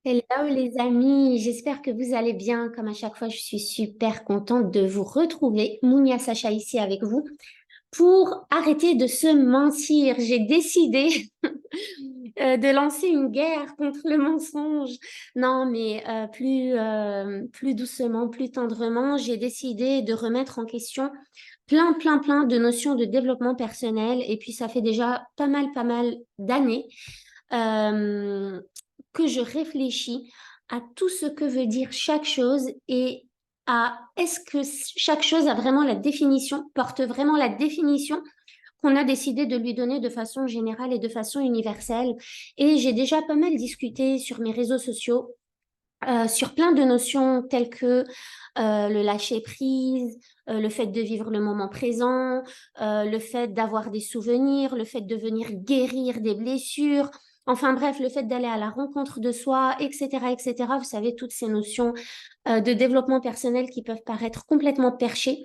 Hello les amis, j'espère que vous allez bien. Comme à chaque fois, je suis super contente de vous retrouver. Mounia Sacha ici avec vous pour arrêter de se mentir. J'ai décidé de lancer une guerre contre le mensonge. Non, mais plus doucement, plus tendrement, j'ai décidé de remettre en question plein de notions de développement personnel. Et puis, ça fait déjà pas mal d'années euh, que je réfléchis à tout ce que veut dire chaque chose et à est-ce que chaque chose a vraiment la définition, porte vraiment la définition qu'on a décidé de lui donner de façon générale et de façon universelle. Et j'ai déjà pas mal discuté sur mes réseaux sociaux sur plein de notions telles que le lâcher prise, le fait de vivre le moment présent, le fait d'avoir des souvenirs, le fait de venir guérir des blessures. Enfin bref, le fait d'aller à la rencontre de soi, etc., etc. Vous savez, toutes ces notions de développement personnel qui peuvent paraître complètement perchées,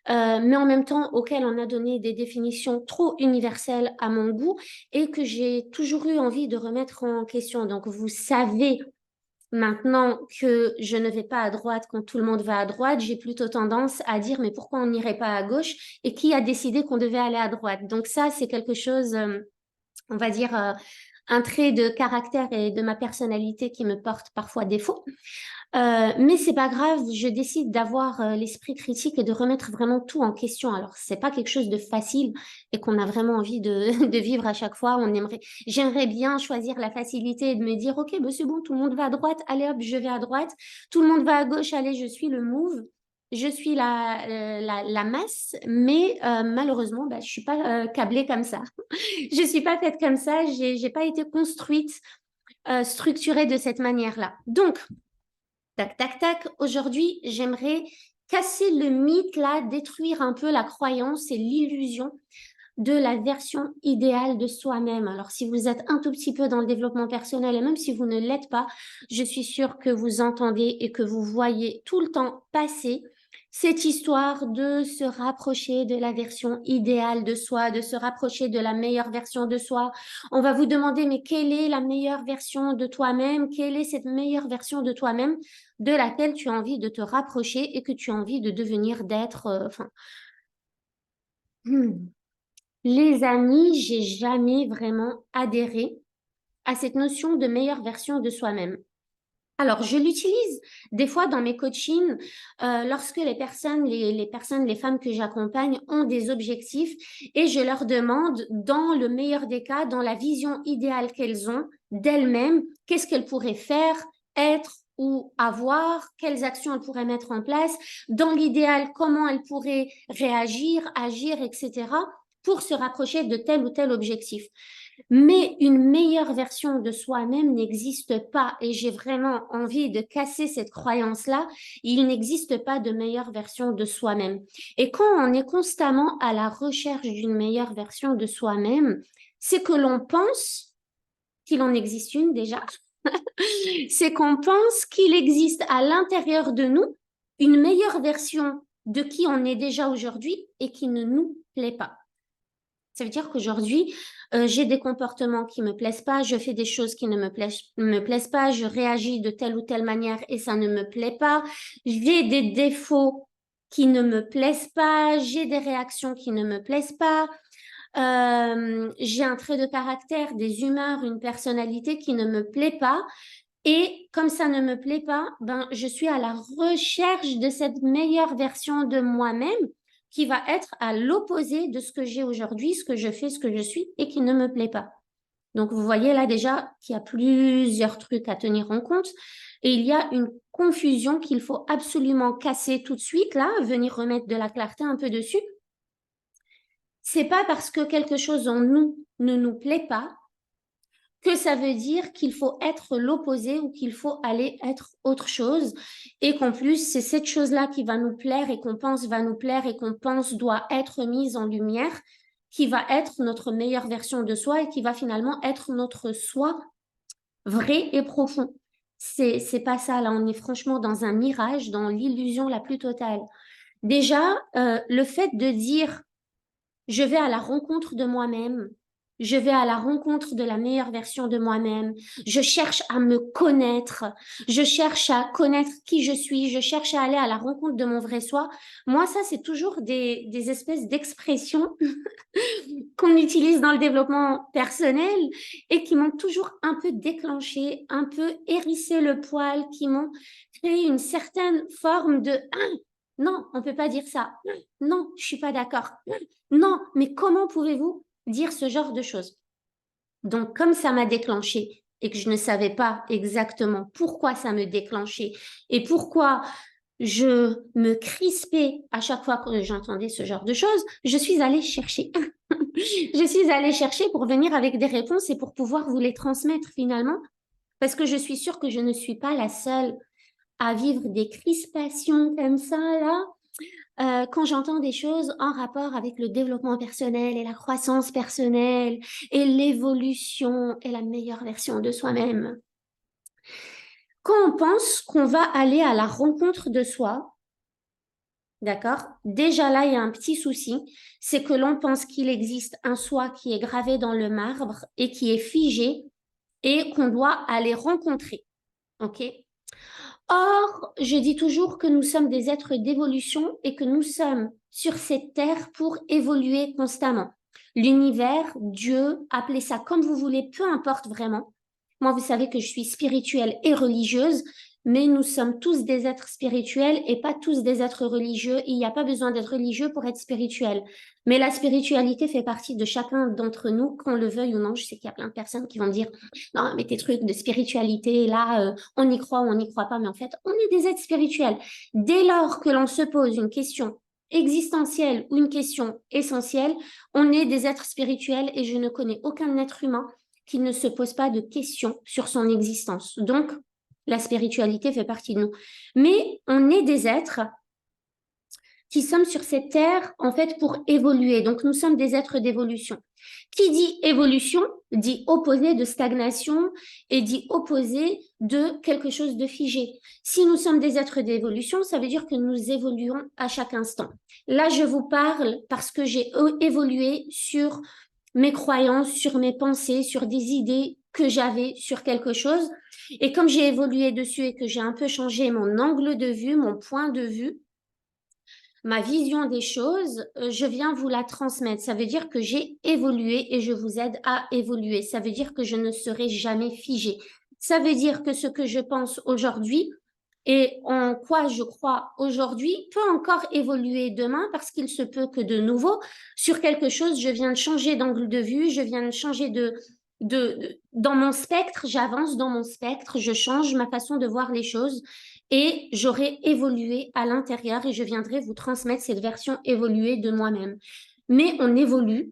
mais en même temps auxquelles on a donné des définitions trop universelles à mon goût et que j'ai toujours eu envie de remettre en question. Donc, vous savez maintenant que je ne vais pas à droite quand tout le monde va à droite, j'ai plutôt tendance à dire mais pourquoi on n'irait pas à gauche et qui a décidé qu'on devait aller à droite. Donc ça, c'est quelque chose, on va dire, un trait de caractère et de ma personnalité qui me porte parfois défaut. Mais c'est pas grave, je décide d'avoir l'esprit critique et de remettre vraiment tout en question. Alors, c'est pas quelque chose de facile et qu'on a vraiment envie de, de vivre à chaque fois. J'aimerais bien choisir la facilité et de me dire, OK, ben c'est bon, tout le monde va à droite, allez hop, je vais à droite. Tout le monde va à gauche, allez, je suis le move. Je suis la masse, mais malheureusement, bah, je suis pas câblée comme ça. Je suis pas faite comme ça. J'ai pas été construite, structurée de cette manière-là. Donc, tac, tac, tac. Aujourd'hui, j'aimerais casser le mythe là, détruire un peu la croyance et l'illusion de la version idéale de soi-même. Alors, si vous êtes un tout petit peu dans le développement personnel et même si vous ne l'êtes pas, je suis sûre que vous entendez et que vous voyez tout le temps passer cette histoire de se rapprocher de la version idéale de soi, de se rapprocher de la meilleure version de soi. On va vous demander, mais quelle est la meilleure version de toi-même? Quelle est cette meilleure version de toi-même de laquelle tu as envie de te rapprocher et que tu as envie de devenir, d'être, hmm. Les amis, j'ai jamais vraiment adhéré à cette notion de meilleure version de soi-même. Alors, je l'utilise des fois dans mes coachings lorsque les personnes, les femmes que j'accompagne ont des objectifs et je leur demande, dans le meilleur des cas, dans la vision idéale qu'elles ont d'elles-mêmes, qu'est-ce qu'elles pourraient faire, être ou avoir, quelles actions elles pourraient mettre en place, dans l'idéal, comment elles pourraient réagir, agir, etc., pour se rapprocher de tel ou tel objectif. Mais une meilleure version de soi-même n'existe pas et j'ai vraiment envie de casser cette croyance-là. Il n'existe pas de meilleure version de soi-même. Et quand on est constamment à la recherche d'une meilleure version de soi-même, c'est que l'on pense qu'il en existe une déjà. C'est qu'on pense qu'il existe à l'intérieur de nous une meilleure version de qui on est déjà aujourd'hui et qui ne nous plaît pas. Ça veut dire qu'aujourd'hui, j'ai des comportements qui me plaisent pas, je fais des choses qui ne me plaisent pas, je réagis de telle ou telle manière et ça ne me plaît pas. J'ai des défauts qui ne me plaisent pas, j'ai des réactions qui ne me plaisent pas. J'ai un trait de caractère, des humeurs, une personnalité qui ne me plaît pas. Et comme ça ne me plaît pas, ben, je suis à la recherche de cette meilleure version de moi-même qui va être à l'opposé de ce que j'ai aujourd'hui, ce que je fais, ce que je suis et qui ne me plaît pas. Donc, vous voyez là déjà qu'il y a plusieurs trucs à tenir en compte et il y a une confusion qu'il faut absolument casser tout de suite là, venir remettre de la clarté un peu dessus. C'est pas parce que quelque chose en nous ne nous plaît pas que ça veut dire qu'il faut être l'opposé ou qu'il faut aller être autre chose et qu'en plus, c'est cette chose-là qui va nous plaire et qu'on pense va nous plaire et qu'on pense doit être mise en lumière qui va être notre meilleure version de soi et qui va finalement être notre soi vrai et profond. C'est pas ça, là, on est franchement dans un mirage, dans l'illusion la plus totale. Déjà, le fait de dire je vais à la rencontre de moi-même, Je vais à la rencontre de la meilleure version de moi-même. Je cherche à me connaître. Je cherche à connaître qui je suis. Je cherche à aller à la rencontre de mon vrai soi. Moi, ça, c'est toujours des espèces d'expressions qu'on utilise dans le développement personnel et qui m'ont toujours un peu déclenché, un peu hérissé le poil, qui m'ont créé une certaine forme de non, on peut pas dire ça. Non, je suis pas d'accord. Non, mais comment pouvez-vous dire ce genre de choses? Donc, comme ça m'a déclenché et que je ne savais pas exactement pourquoi ça me déclenchait et pourquoi je me crispais à chaque fois que j'entendais ce genre de choses, je suis allée chercher. Je suis allée chercher pour venir avec des réponses et pour pouvoir vous les transmettre finalement, parce que je suis sûre que je ne suis pas la seule à vivre des crispations comme ça, là, quand j'entends des choses en rapport avec le développement personnel et la croissance personnelle et l'évolution et la meilleure version de soi-même. Quand on pense qu'on va aller à la rencontre de soi, d'accord? Déjà là, il y a un petit souci, c'est que l'on pense qu'il existe un soi qui est gravé dans le marbre et qui est figé et qu'on doit aller rencontrer. OK? Or, je dis toujours que nous sommes des êtres d'évolution et que nous sommes sur cette terre pour évoluer constamment. L'univers, Dieu, appelez ça comme vous voulez, peu importe vraiment. Moi, vous savez que je suis spirituelle et religieuse, mais nous sommes tous des êtres spirituels et pas tous des êtres religieux. Il n'y a pas besoin d'être religieux pour être spirituel. Mais la spiritualité fait partie de chacun d'entre nous, qu'on le veuille ou non. Je sais qu'il y a plein de personnes qui vont me dire, non, mais tes trucs de spiritualité, là, on y croit ou on n'y croit pas, mais en fait, on est des êtres spirituels. Dès lors que l'on se pose une question existentielle ou une question essentielle, on est des êtres spirituels et je ne connais aucun être humain qui ne se pose pas de questions sur son existence. Donc, la spiritualité fait partie de nous. Mais on est des êtres qui sommes sur cette terre, en fait, pour évoluer. Donc, nous sommes des êtres d'évolution. Qui dit évolution dit opposé de stagnation et dit opposé de quelque chose de figé. Si nous sommes des êtres d'évolution, ça veut dire que nous évoluons à chaque instant. Là, je vous parle parce que j'ai évolué sur mes croyances, sur mes pensées, sur des idées que j'avais sur quelque chose. Et comme j'ai évolué dessus et que j'ai un peu changé mon angle de vue, mon point de vue, ma vision des choses, je viens vous la transmettre. Ça veut dire que j'ai évolué et je vous aide à évoluer. Ça veut dire que je ne serai jamais figée. Ça veut dire que ce que je pense aujourd'hui et en quoi je crois aujourd'hui peut encore évoluer demain parce qu'il se peut que de nouveau, sur quelque chose, je viens de changer d'angle de vue, je viens de changer dans mon spectre, j'avance dans mon spectre, je change ma façon de voir les choses et j'aurai évolué à l'intérieur et je viendrai vous transmettre cette version évoluée de moi-même. Mais on évolue.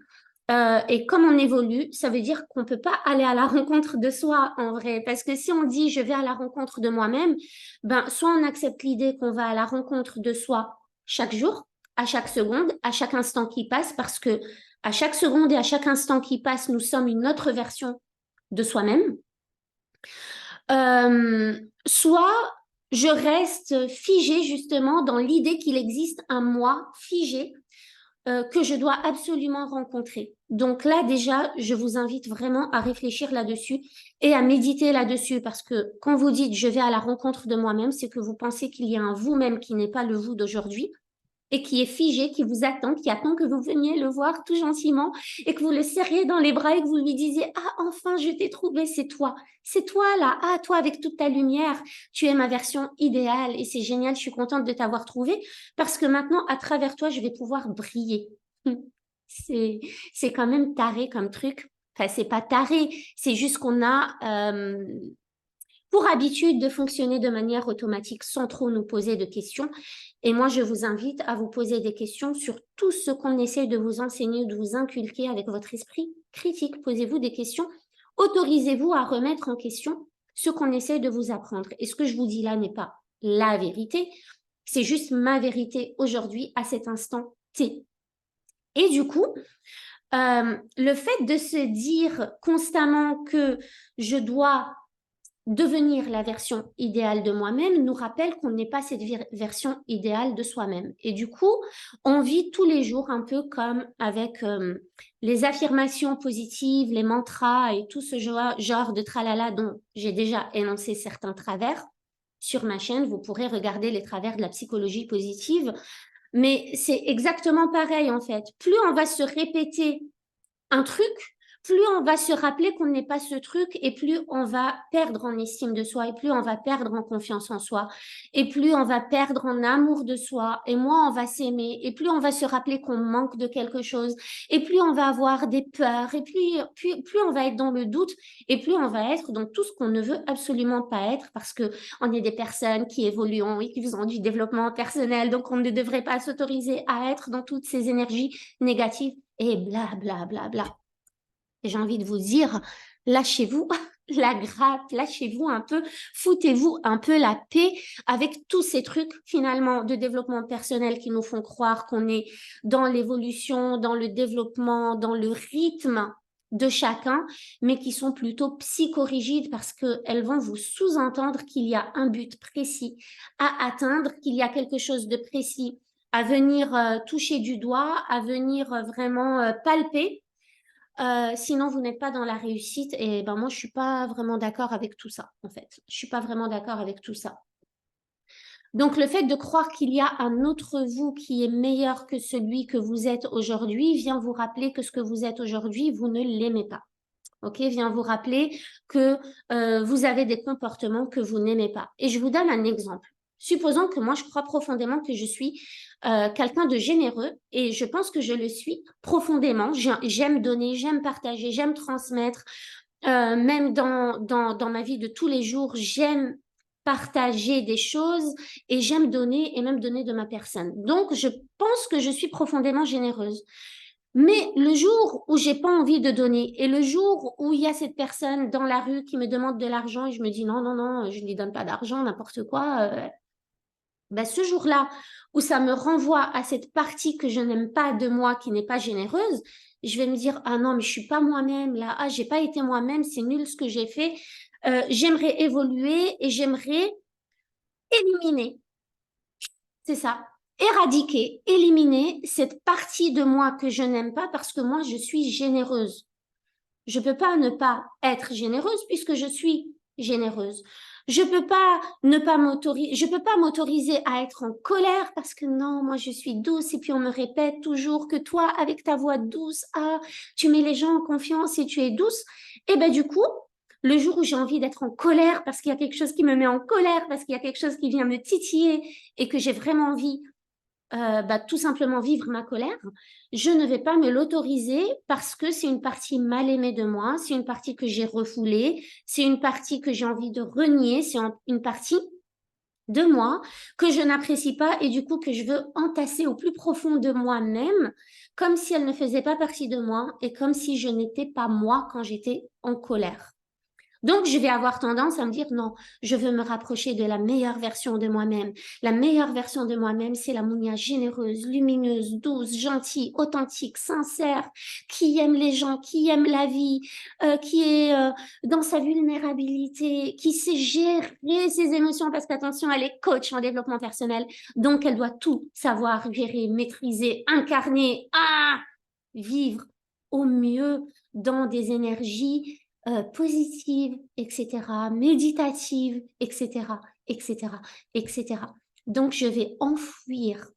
Et comme on évolue, ça veut dire qu'on ne peut pas aller à la rencontre de soi en vrai. Parce que si on dit je vais à la rencontre de moi-même, ben, soit on accepte l'idée qu'on va à la rencontre de soi chaque jour, à chaque seconde, à chaque instant qui passe, parce que à chaque seconde et à chaque instant qui passe, nous sommes une autre version de soi-même. Soit je reste figée justement dans l'idée qu'il existe un moi figé que je dois absolument rencontrer. Donc là, déjà, je vous invite vraiment à réfléchir là-dessus et à méditer là-dessus parce que quand vous dites je vais à la rencontre de moi-même, c'est que vous pensez qu'il y a un vous-même qui n'est pas le vous d'aujourd'hui et qui est figé, qui vous attend, qui attend que vous veniez le voir tout gentiment et que vous le serriez dans les bras et que vous lui disiez, ah, enfin, je t'ai trouvé, c'est toi là, ah, toi avec toute ta lumière, tu es ma version idéale et c'est génial, je suis contente de t'avoir trouvé parce que maintenant, à travers toi, je vais pouvoir briller. C'est, c'est quand même taré comme truc. Enfin, c'est pas taré, c'est juste qu'on a pour habitude de fonctionner de manière automatique sans trop nous poser de questions. Et moi, je vous invite à vous poser des questions sur tout ce qu'on essaie de vous enseigner, de vous inculquer avec votre esprit critique. Posez-vous des questions. Autorisez-vous à remettre en question ce qu'on essaie de vous apprendre. Et ce que je vous dis là n'est pas la vérité, c'est juste ma vérité aujourd'hui, à cet instant T. Et du coup, le fait de se dire constamment que je dois devenir la version idéale de moi-même nous rappelle qu'on n'est pas cette version idéale de soi-même. Et du coup, on vit tous les jours un peu comme avec les affirmations positives, les mantras et tout ce genre de tralala dont j'ai déjà énoncé certains travers. Sur ma chaîne, vous pourrez regarder les travers de la psychologie positive. Mais c'est exactement pareil en fait. Plus on va se répéter un truc, plus on va se rappeler qu'on n'est pas ce truc et plus on va perdre en estime de soi et plus on va perdre en confiance en soi et plus on va perdre en amour de soi et moins on va s'aimer et plus on va se rappeler qu'on manque de quelque chose et plus on va avoir des peurs et plus on va être dans le doute et plus on va être dans tout ce qu'on ne veut absolument pas être parce que on est des personnes qui évoluent et qui faisons du développement personnel, donc on ne devrait pas s'autoriser à être dans toutes ces énergies négatives et bla bla bla bla. Et j'ai envie de vous dire, lâchez-vous la grappe, lâchez-vous un peu, foutez-vous un peu la paix avec tous ces trucs finalement de développement personnel qui nous font croire qu'on est dans l'évolution, dans le développement, dans le rythme de chacun, mais qui sont plutôt psychorigides parce qu'elles vont vous sous-entendre qu'il y a un but précis à atteindre, qu'il y a quelque chose de précis à venir toucher du doigt, à venir vraiment palper. Sinon, vous n'êtes pas dans la réussite. Et ben moi, je suis pas vraiment d'accord avec tout ça, en fait. Je suis pas vraiment d'accord avec tout ça. Donc, le fait de croire qu'il y a un autre vous qui est meilleur que celui que vous êtes aujourd'hui vient vous rappeler que ce que vous êtes aujourd'hui, vous ne l'aimez pas. OK, vient vous rappeler que vous avez des comportements que vous n'aimez pas. Et je vous donne un exemple. Supposons que moi, je crois profondément que je suis quelqu'un de généreux et je pense que je le suis profondément. J'aime donner, j'aime partager, j'aime transmettre. Même dans ma vie de tous les jours, j'aime partager des choses et j'aime donner et même donner de ma personne. Donc, je pense que je suis profondément généreuse. Mais le jour où j'ai pas envie de donner et le jour où il y a cette personne dans la rue qui me demande de l'argent et je me dis non, non, non, je ne lui donne pas d'argent, n'importe quoi, ben ce jour-là où ça me renvoie à cette partie que je n'aime pas de moi, qui n'est pas généreuse, je vais me dire ah non, mais je suis pas moi-même là, ah j'ai pas été moi-même, c'est nul ce que j'ai fait. J'aimerais évoluer et j'aimerais éliminer, c'est ça, éradiquer, éliminer cette partie de moi que je n'aime pas parce que moi je suis généreuse. Je peux pas ne pas être généreuse puisque je suis généreuse. Je peux pas ne pas m'autoriser, je peux pas m'autoriser à être en colère parce que non, moi je suis douce et puis on me répète toujours que toi avec ta voix douce, ah, tu mets les gens en confiance et tu es douce. Et ben du coup, le jour où j'ai envie d'être en colère parce qu'il y a quelque chose qui me met en colère, parce qu'il y a quelque chose qui vient me titiller et que j'ai vraiment envie tout simplement vivre ma colère, je ne vais pas me l'autoriser parce que c'est une partie mal aimée de moi, c'est une partie que j'ai refoulée, c'est une partie que j'ai envie de renier, c'est une partie de moi que je n'apprécie pas et du coup que je veux entasser au plus profond de moi-même, comme si elle ne faisait pas partie de moi et comme si je n'étais pas moi quand j'étais en colère. Donc, je vais avoir tendance à me dire non, je veux me rapprocher de la meilleure version de moi-même. La meilleure version de moi-même, c'est la Mounia généreuse, lumineuse, douce, gentille, authentique, sincère, qui aime les gens, qui aime la vie, qui est dans sa vulnérabilité, qui sait gérer ses émotions parce qu'attention, elle est coach en développement personnel. Donc, elle doit tout savoir gérer, maîtriser, incarner, vivre au mieux dans des énergies positive, etc., méditative, etc., etc., etc. Donc, je vais enfouir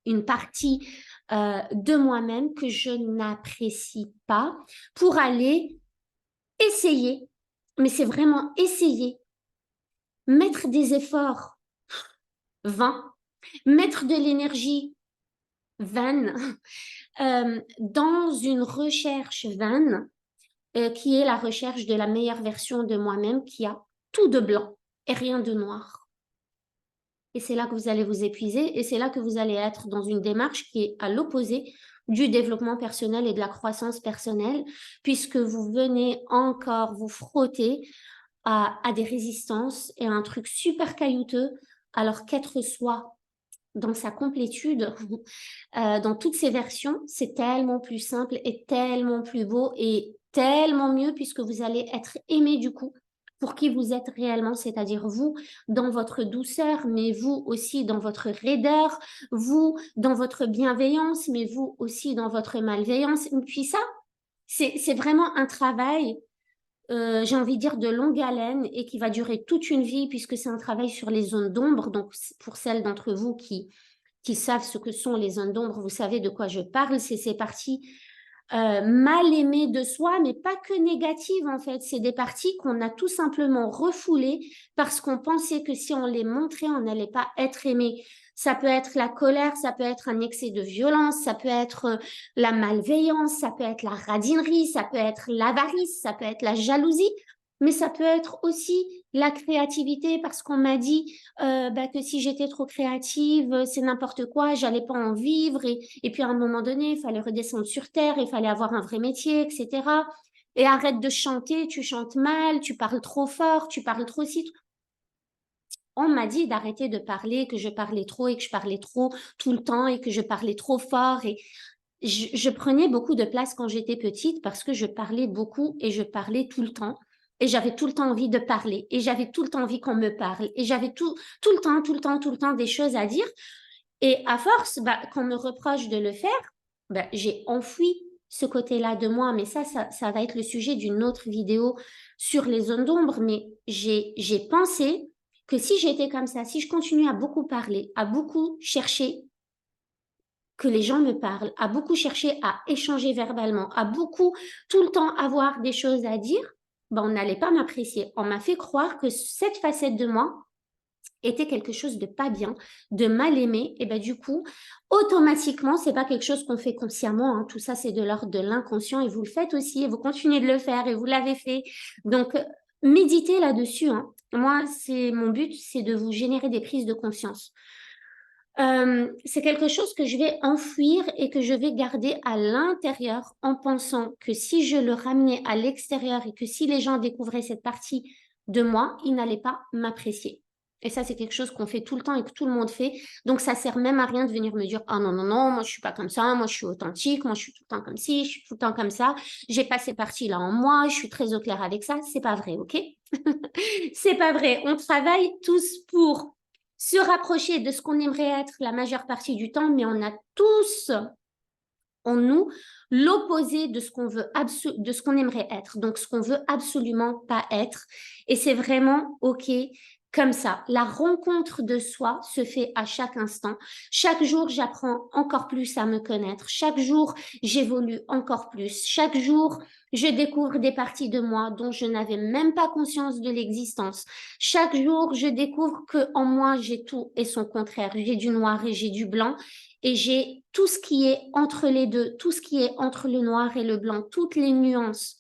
une partie de moi-même que je n'apprécie pas pour aller essayer, mais c'est vraiment essayer, mettre des efforts vains, mettre de l'énergie vaine dans une recherche vaine qui est la recherche de la meilleure version de moi-même qui a tout de blanc et rien de noir. Et c'est là que vous allez vous épuiser et c'est là que vous allez être dans une démarche qui est à l'opposé du développement personnel et de la croissance personnelle, puisque vous venez encore vous frotter à des résistances et à un truc super caillouteux, alors qu'être soi dans sa complétude, dans toutes ses versions, c'est tellement plus simple et tellement plus beau et tellement mieux puisque vous allez être aimé du coup pour qui vous êtes réellement, c'est-à-dire vous dans votre douceur, mais vous aussi dans votre raideur, vous dans votre bienveillance, mais vous aussi dans votre malveillance. Et puis ça, c'est vraiment un travail, j'ai envie de dire, de longue haleine et qui va durer toute une vie puisque c'est un travail sur les zones d'ombre. Donc, pour celles d'entre vous qui savent ce que sont les zones d'ombre, vous savez de quoi je parle. C'est ces parties mal aimées de soi, mais pas que négatives en fait. C'est des parties qu'on a tout simplement refoulées parce qu'on pensait que si on les montrait, on n'allait pas être aimé. Ça peut être la colère, ça peut être un excès de violence, ça peut être la malveillance, ça peut être la radinerie, ça peut être l'avarice, ça peut être la jalousie, mais ça peut être aussi la créativité parce qu'on m'a dit que si j'étais trop créative, c'est n'importe quoi, j'allais pas en vivre. Et puis à un moment donné, il fallait redescendre sur terre, il fallait avoir un vrai métier, etc. Et arrête de chanter, tu chantes mal, tu parles trop fort, tu parles trop si. On m'a dit d'arrêter de parler, que je parlais trop et que je parlais trop tout le temps et que je parlais trop fort. Et je prenais beaucoup de place quand j'étais petite parce que je parlais beaucoup et je parlais tout le temps. Et j'avais tout le temps envie de parler. Et j'avais tout le temps envie qu'on me parle. Et j'avais tout le temps des choses à dire. Et à force, qu'on me reproche de le faire, j'ai enfoui ce côté-là de moi. Mais ça va être le sujet d'une autre vidéo sur les zones d'ombre. Mais j'ai pensé que si j'étais comme ça, si je continue à beaucoup parler, à beaucoup chercher que les gens me parlent, à beaucoup chercher à échanger verbalement, à beaucoup tout le temps avoir des choses à dire, on n'allait pas m'apprécier. On m'a fait croire que cette facette de moi était quelque chose de pas bien, de mal aimé, et du coup, automatiquement, c'est pas quelque chose qu'on fait consciemment, hein. Tout ça, c'est de l'ordre de l'inconscient et vous le faites aussi et vous continuez de le faire et vous l'avez fait. Donc, méditez là-dessus, hein. Moi, c'est mon but, c'est de vous générer des prises de conscience. C'est quelque chose que je vais enfouir et que je vais garder à l'intérieur en pensant que si je le ramenais à l'extérieur et que si les gens découvraient cette partie de moi, ils n'allaient pas m'apprécier. Et ça, c'est quelque chose qu'on fait tout le temps et que tout le monde fait. Donc, ça sert même à rien de venir me dire, ah non, non, non, moi, je suis pas comme ça, moi, je suis authentique, moi, je suis tout le temps comme ci, je suis tout le temps comme ça. J'ai pas ces parties-là en moi, je suis très au clair avec ça. C'est pas vrai, ok? C'est pas vrai. On travaille tous pour se rapprocher de ce qu'on aimerait être la majeure partie du temps, mais on a tous en nous l'opposé de ce qu'on veut de ce qu'on aimerait être, donc ce qu'on veut absolument pas être. Et c'est vraiment OK comme ça. La rencontre de soi se fait à chaque instant. Chaque jour, j'apprends encore plus à me connaître. Chaque jour, j'évolue encore plus. Chaque jour, je découvre des parties de moi dont je n'avais même pas conscience de l'existence. Chaque jour, je découvre que en moi, j'ai tout et son contraire. J'ai du noir et j'ai du blanc et j'ai tout ce qui est entre les deux, tout ce qui est entre le noir et le blanc, toutes les nuances.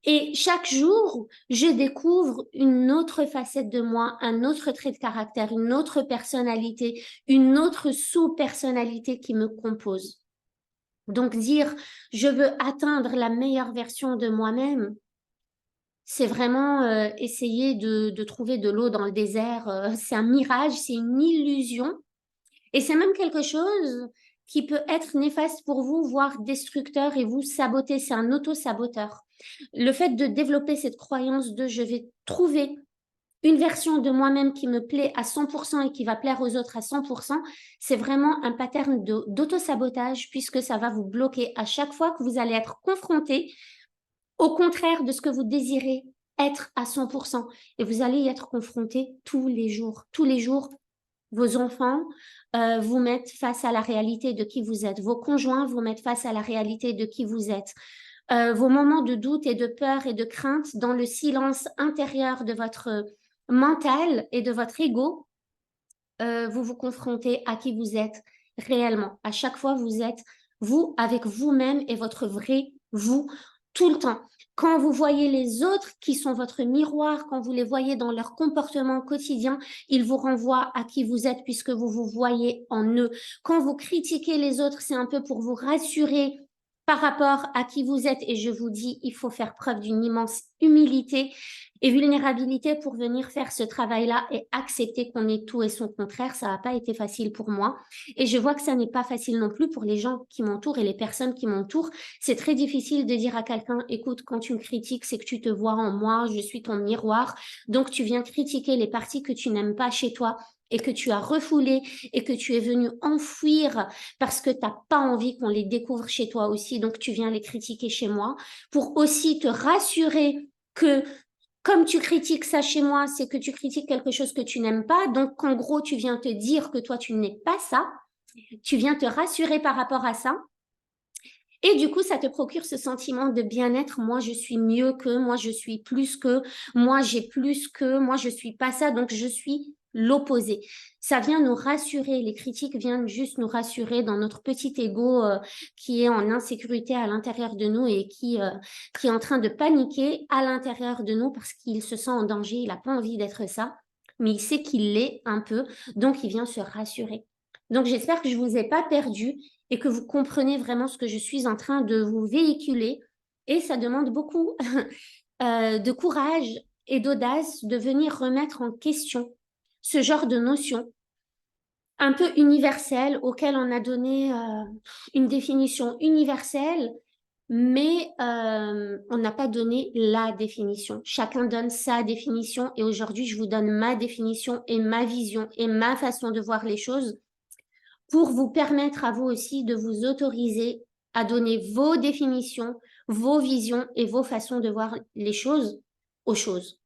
Et chaque jour, je découvre une autre facette de moi, un autre trait de caractère, une autre personnalité, une autre sous-personnalité qui me compose. Donc dire, je veux atteindre la meilleure version de moi-même, c'est vraiment essayer de trouver de l'eau dans le désert. C'est un mirage, c'est une illusion. Et c'est même quelque chose qui peut être néfaste pour vous, voire destructeur et vous saboter. C'est un auto-saboteur. Le fait de développer cette croyance de je vais trouver une version de moi-même qui me plaît à 100% et qui va plaire aux autres à 100%, c'est vraiment un pattern d'auto-sabotage puisque ça va vous bloquer à chaque fois que vous allez être confronté au contraire de ce que vous désirez être à 100%. Et vous allez y être confronté tous les jours. Tous les jours, vos enfants vous mettent face à la réalité de qui vous êtes. Vos conjoints vous mettent face à la réalité de qui vous êtes. Vos moments de doute et de peur et de crainte dans le silence intérieur de votre mental et de votre ego, vous vous confrontez à qui vous êtes réellement. À chaque fois, vous êtes vous avec vous-même et votre vrai vous tout le temps. Quand vous voyez les autres qui sont votre miroir, quand vous les voyez dans leur comportement quotidien, ils vous renvoient à qui vous êtes puisque vous vous voyez en eux. Quand vous critiquez les autres, c'est un peu pour vous rassurer par rapport à qui vous êtes. Et je vous dis, il faut faire preuve d'une immense humilité et vulnérabilité pour venir faire ce travail-là et accepter qu'on est tout et son contraire. Ça n'a pas été facile pour moi. Et je vois que ça n'est pas facile non plus pour les gens qui m'entourent et les personnes qui m'entourent. C'est très difficile de dire à quelqu'un, écoute, quand tu me critiques, c'est que tu te vois en moi, je suis ton miroir. Donc, tu viens critiquer les parties que tu n'aimes pas chez toi et que tu as refoulées et que tu es venu enfouir parce que tu n'as pas envie qu'on les découvre chez toi aussi. Donc, tu viens les critiquer chez moi pour aussi te rassurer que comme tu critiques ça chez moi, c'est que tu critiques quelque chose que tu n'aimes pas. Donc, en gros, tu viens te dire que toi, tu n'es pas ça. Tu viens te rassurer par rapport à ça. Et du coup, ça te procure ce sentiment de bien-être. Moi, je suis mieux que, moi, je suis plus que, moi, j'ai plus que, moi, je suis pas ça. Donc, je suis l'opposé. Ça vient nous rassurer. Les critiques viennent juste nous rassurer dans notre petit ego qui est en insécurité à l'intérieur de nous et qui est en train de paniquer à l'intérieur de nous parce qu'il se sent en danger. Il n'a pas envie d'être ça, mais il sait qu'il l'est un peu. Donc, il vient se rassurer. Donc, j'espère que je vous ai pas perdu et que vous comprenez vraiment ce que je suis en train de vous véhiculer. Et ça demande beaucoup de courage et d'audace de venir remettre en question ce genre de notions un peu universelles auxquelles on a donné une définition universelle, mais on n'a pas donné la définition. Chacun donne sa définition et aujourd'hui, je vous donne ma définition et ma vision et ma façon de voir les choses pour vous permettre à vous aussi de vous autoriser à donner vos définitions, vos visions et vos façons de voir les choses aux choses.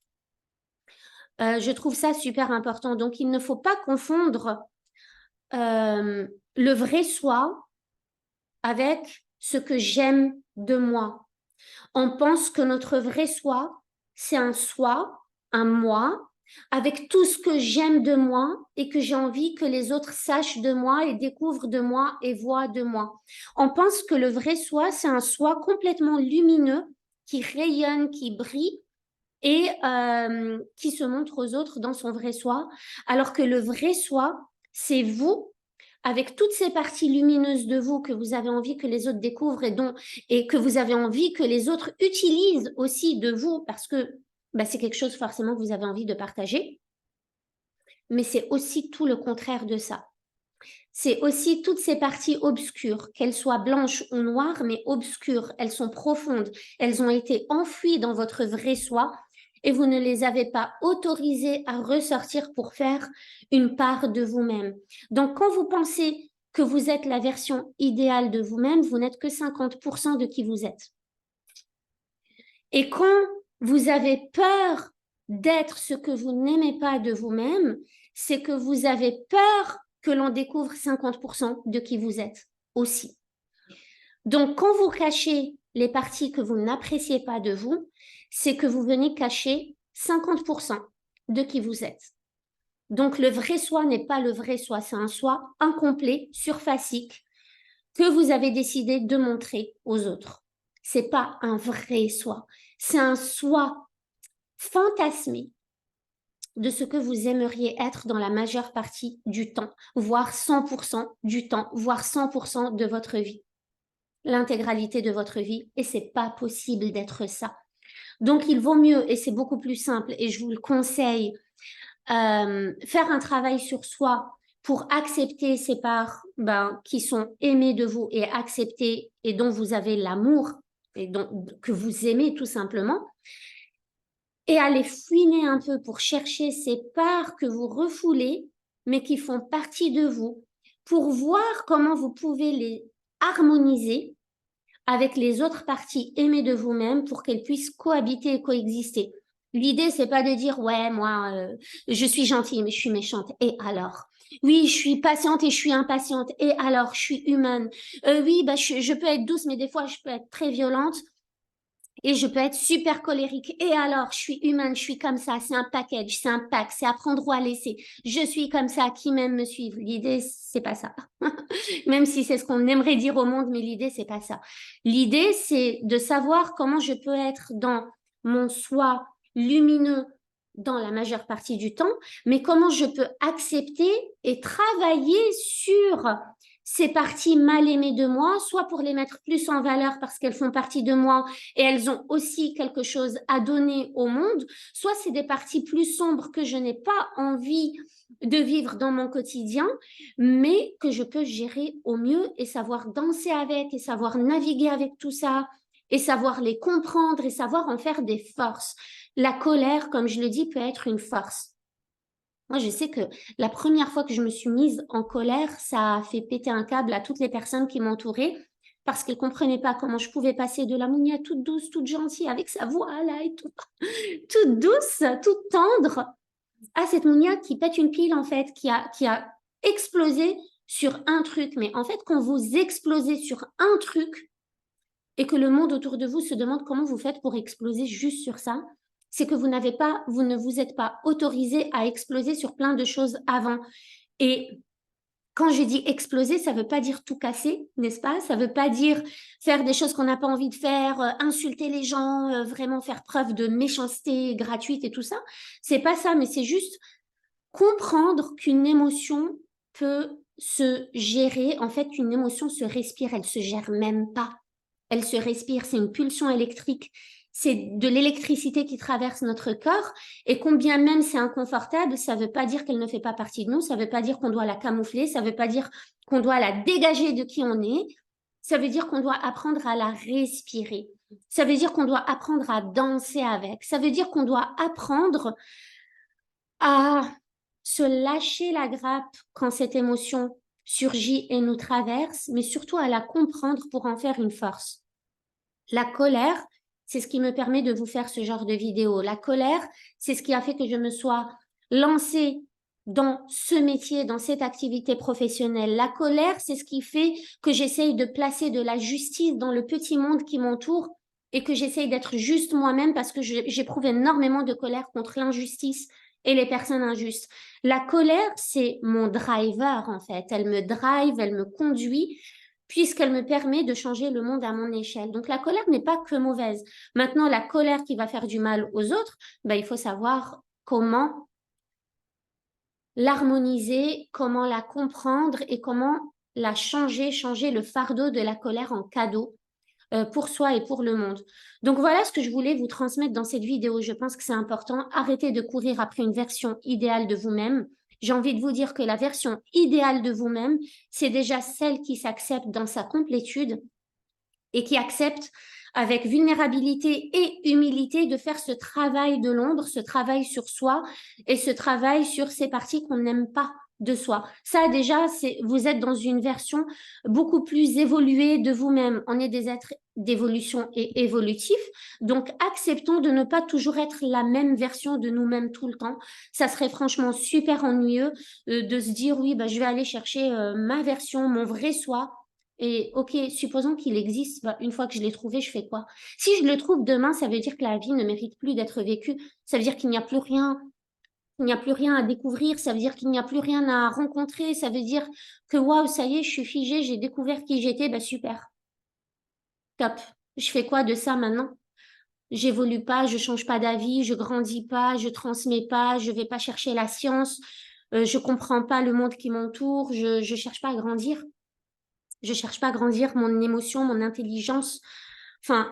Je trouve ça super important. Donc, il ne faut pas confondre le vrai soi avec ce que j'aime de moi. On pense que notre vrai soi, un moi, avec tout ce que j'aime de moi et que j'ai envie que les autres sachent de moi et découvrent de moi et voient de moi. On pense que le vrai soi, c'est un soi complètement lumineux qui rayonne, qui brille et qui se montre aux autres dans son vrai soi, alors que le vrai soi, c'est vous avec toutes ces parties lumineuses de vous que vous avez envie que les autres découvrent et que vous avez envie que les autres utilisent aussi de vous parce que bah, c'est quelque chose forcément que vous avez envie de partager. Mais c'est aussi tout le contraire de ça. C'est aussi toutes ces parties obscures, qu'elles soient blanches ou noires, mais obscures. Elles sont profondes. Elles ont été enfouies dans votre vrai soi et vous ne les avez pas autorisées à ressortir pour faire une part de vous-même. Donc, quand vous pensez que vous êtes la version idéale de vous-même, vous n'êtes que 50% de qui vous êtes. Et quand vous avez peur d'être ce que vous n'aimez pas de vous-même, c'est que vous avez peur que l'on découvre 50% de qui vous êtes aussi. Donc, quand vous cachez les parties que vous n'appréciez pas de vous, c'est que vous venez cacher 50% de qui vous êtes. Donc, le vrai soi n'est pas le vrai soi, c'est un soi incomplet, surfacique, que vous avez décidé de montrer aux autres. C'est pas un vrai soi, c'est un soi fantasmé de ce que vous aimeriez être dans la majeure partie du temps, voire 100% du temps, voire 100% de votre vie, l'intégralité de votre vie, et c'est pas possible d'être ça. Donc, il vaut mieux, et c'est beaucoup plus simple, et je vous le conseille, faire un travail sur soi pour accepter ces parts qui sont aimées de vous et accepter et dont vous avez l'amour et que vous aimez tout simplement, et aller fouiner un peu pour chercher ces parts que vous refoulez, mais qui font partie de vous, pour voir comment vous pouvez les harmoniser avec les autres parties aimées de vous-même pour qu'elles puissent cohabiter et coexister. L'idée, c'est pas de dire, ouais, moi, je suis gentille, mais je suis méchante. Et alors? Oui, je suis patiente et je suis impatiente. Et alors, je suis humaine. Oui, bah, je peux être douce, mais des fois, je peux être très violente. Et je peux être super colérique. Et alors, je suis humaine, je suis comme ça. C'est un package, c'est un pack, c'est à prendre ou à laisser. Je suis comme ça, qui m'aime me suivre. L'idée, c'est pas ça. Même si c'est ce qu'on aimerait dire au monde, mais l'idée, c'est pas ça. L'idée, c'est de savoir comment je peux être dans mon soi lumineux dans la majeure partie du temps, mais comment je peux accepter et travailler sur ces parties mal aimées de moi, soit pour les mettre plus en valeur parce qu'elles font partie de moi et elles ont aussi quelque chose à donner au monde, soit c'est des parties plus sombres que je n'ai pas envie de vivre dans mon quotidien, mais que je peux gérer au mieux et savoir danser avec et savoir naviguer avec tout ça et savoir les comprendre et savoir en faire des forces. La colère, comme je le dis, peut être une force. Moi, je sais que la première fois que je me suis mise en colère, ça a fait péter un câble à toutes les personnes qui m'entouraient parce qu'elles comprenaient pas comment je pouvais passer de la Mounia toute douce, toute gentille, avec sa voix là et tout, toute douce, toute tendre, à cette Mounia qui pète une pile en fait, qui a explosé sur un truc. Mais en fait, quand vous explosez sur un truc et que le monde autour de vous se demande comment vous faites pour exploser juste sur ça, c'est que vous ne vous êtes pas autorisé à exploser sur plein de choses avant. Et quand je dis exploser, ça ne veut pas dire tout casser, n'est-ce pas? Ça ne veut pas dire faire des choses qu'on n'a pas envie de faire, insulter les gens, vraiment faire preuve de méchanceté gratuite et tout ça. C'est pas ça, mais c'est juste comprendre qu'une émotion peut se gérer. En fait, une émotion se respire, elle se gère même pas. Elle se respire, c'est une pulsion électrique. C'est de l'électricité qui traverse notre corps. Et combien même c'est inconfortable, ça ne veut pas dire qu'elle ne fait pas partie de nous. Ça ne veut pas dire qu'on doit la camoufler. Ça ne veut pas dire qu'on doit la dégager de qui on est. Ça veut dire qu'on doit apprendre à la respirer. Ça veut dire qu'on doit apprendre à danser avec. Ça veut dire qu'on doit apprendre à se lâcher la grappe quand cette émotion surgit et nous traverse, mais surtout à la comprendre pour en faire une force. La colère, c'est ce qui me permet de vous faire ce genre de vidéo. La colère, c'est ce qui a fait que je me sois lancée dans ce métier, dans cette activité professionnelle. La colère, c'est ce qui fait que j'essaye de placer de la justice dans le petit monde qui m'entoure et que j'essaye d'être juste moi-même parce que j'éprouve énormément de colère contre l'injustice et les personnes injustes. La colère, c'est mon driver en fait. Elle me drive, elle me conduit puisqu'elle me permet de changer le monde à mon échelle. Donc la colère n'est pas que mauvaise. Maintenant, la colère qui va faire du mal aux autres, ben, il faut savoir comment l'harmoniser, comment la comprendre et comment la changer le fardeau de la colère en cadeau pour soi et pour le monde. Donc voilà ce que je voulais vous transmettre dans cette vidéo. Je pense que c'est important. Arrêtez de courir après une version idéale de vous-même. J'ai envie de vous dire que la version idéale de vous-même, c'est déjà celle qui s'accepte dans sa complétude et qui accepte avec vulnérabilité et humilité de faire ce travail de l'ombre, ce travail sur soi et ce travail sur ces parties qu'on n'aime pas de soi. Ça déjà, vous êtes dans une version beaucoup plus évoluée de vous-même. On est des êtres d'évolution et évolutifs, donc acceptons de ne pas toujours être la même version de nous-mêmes tout le temps. Ça serait franchement super ennuyeux de se dire oui, bah, je vais aller chercher ma version, mon vrai soi, et ok, supposons qu'il existe, bah, une fois que je l'ai trouvé, je fais quoi? Si je le trouve demain, ça veut dire que la vie ne mérite plus d'être vécue. Ça veut dire qu'il n'y a plus rien, il n'y a plus rien à découvrir. Ça veut dire qu'il n'y a plus rien à rencontrer. Ça veut dire que waouh, ça y est, je suis figée, j'ai découvert qui j'étais, bah super, top. Je fais quoi de ça maintenant? J'évolue pas, je change pas d'avis, je grandis pas, je transmets pas, je vais pas chercher la science, je comprends pas le monde qui m'entoure, je cherche pas à grandir. Je cherche pas à grandir mon émotion, mon intelligence. Enfin,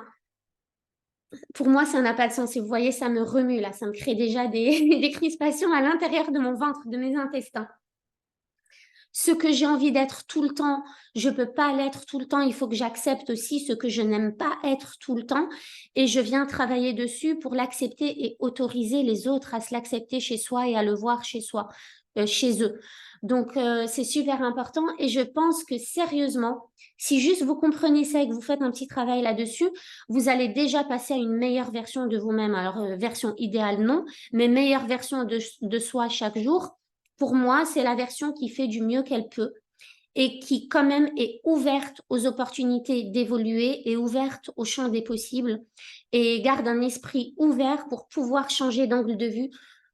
pour moi, ça n'a pas de sens. Et vous voyez, ça me remue là. Ça me crée déjà des crispations à l'intérieur de mon ventre, de mes intestins. Ce que j'ai envie d'être tout le temps, je peux pas l'être tout le temps. Il faut que j'accepte aussi ce que je n'aime pas être tout le temps. Et je viens travailler dessus pour l'accepter et autoriser les autres à se l'accepter chez soi et à le voir chez soi, chez eux. Donc, c'est super important. Et je pense que sérieusement, si juste vous comprenez ça et que vous faites un petit travail là-dessus, vous allez déjà passer à une meilleure version de vous-même. Alors, version idéale, non, mais meilleure version de soi chaque jour. Pour moi, c'est la version qui fait du mieux qu'elle peut et qui quand même est ouverte aux opportunités d'évoluer et ouverte au champ des possibles et garde un esprit ouvert pour pouvoir changer d'angle de vue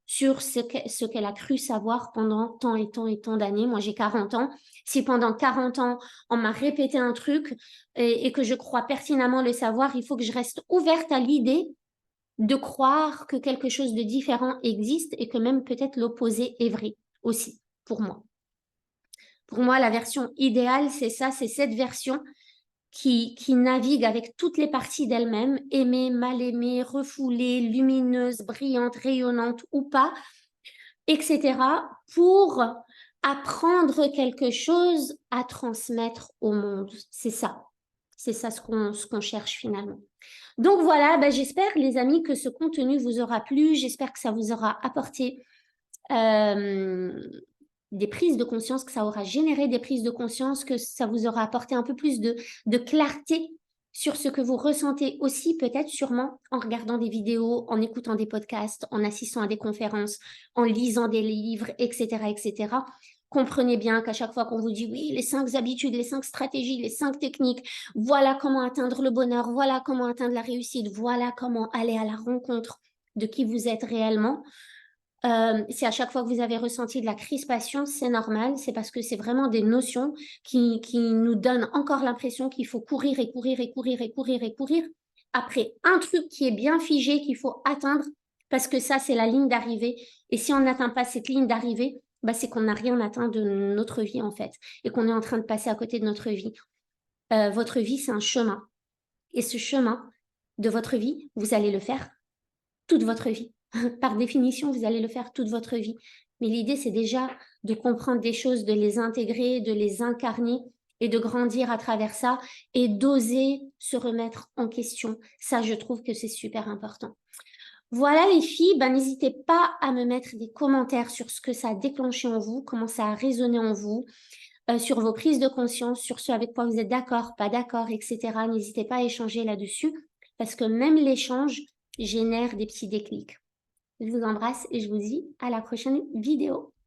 sur ce qu'elle a cru savoir pendant tant et tant et tant d'années. Moi, j'ai 40 ans. Si pendant 40 ans, on m'a répété un truc et que je crois pertinemment le savoir, il faut que je reste ouverte à l'idée de croire que quelque chose de différent existe et que même peut-être l'opposé est vrai aussi pour moi. Pour moi, la version idéale, c'est ça, c'est cette version qui navigue avec toutes les parties d'elle-même, aimée, mal aimée, refoulée, lumineuse, brillante, rayonnante ou pas, etc., pour apprendre quelque chose à transmettre au monde. C'est ça. C'est ça ce qu'on cherche finalement. Donc voilà, ben, j'espère les amis que ce contenu vous aura plu. J'espère que ça vous aura apporté euh, des prises de conscience, que ça aura généré des prises de conscience, que ça vous aura apporté un peu plus de clarté sur ce que vous ressentez aussi, peut-être sûrement en regardant des vidéos, en écoutant des podcasts, en assistant à des conférences, en lisant des livres, etc., etc. Comprenez bien qu'à chaque fois qu'on vous dit oui, les 5 habitudes, les 5 stratégies, les 5 techniques, voilà comment atteindre le bonheur, voilà comment atteindre la réussite, voilà comment aller à la rencontre de qui vous êtes réellement. Si à chaque fois que vous avez ressenti de la crispation, c'est normal, c'est parce que c'est vraiment des notions qui nous donnent encore l'impression qu'il faut courir et courir et courir et courir et courir après un truc qui est bien figé, qu'il faut atteindre, parce que ça, c'est la ligne d'arrivée. Et si on n'atteint pas cette ligne d'arrivée, bah, c'est qu'on n'a rien atteint de notre vie, en fait, et qu'on est en train de passer à côté de notre vie. Votre vie, c'est un chemin. Et ce chemin de votre vie, vous allez le faire toute votre vie. Par définition, vous allez le faire toute votre vie. Mais l'idée, c'est déjà de comprendre des choses, de les intégrer, de les incarner et de grandir à travers ça et d'oser se remettre en question. Ça, je trouve que c'est super important. Voilà les filles, ben, n'hésitez pas à me mettre des commentaires sur ce que ça a déclenché en vous, comment ça a résonné en vous, sur vos prises de conscience, sur ce avec quoi vous êtes d'accord, pas d'accord, etc. N'hésitez pas à échanger là-dessus parce que même l'échange génère des petits déclics. Je vous embrasse et je vous dis à la prochaine vidéo.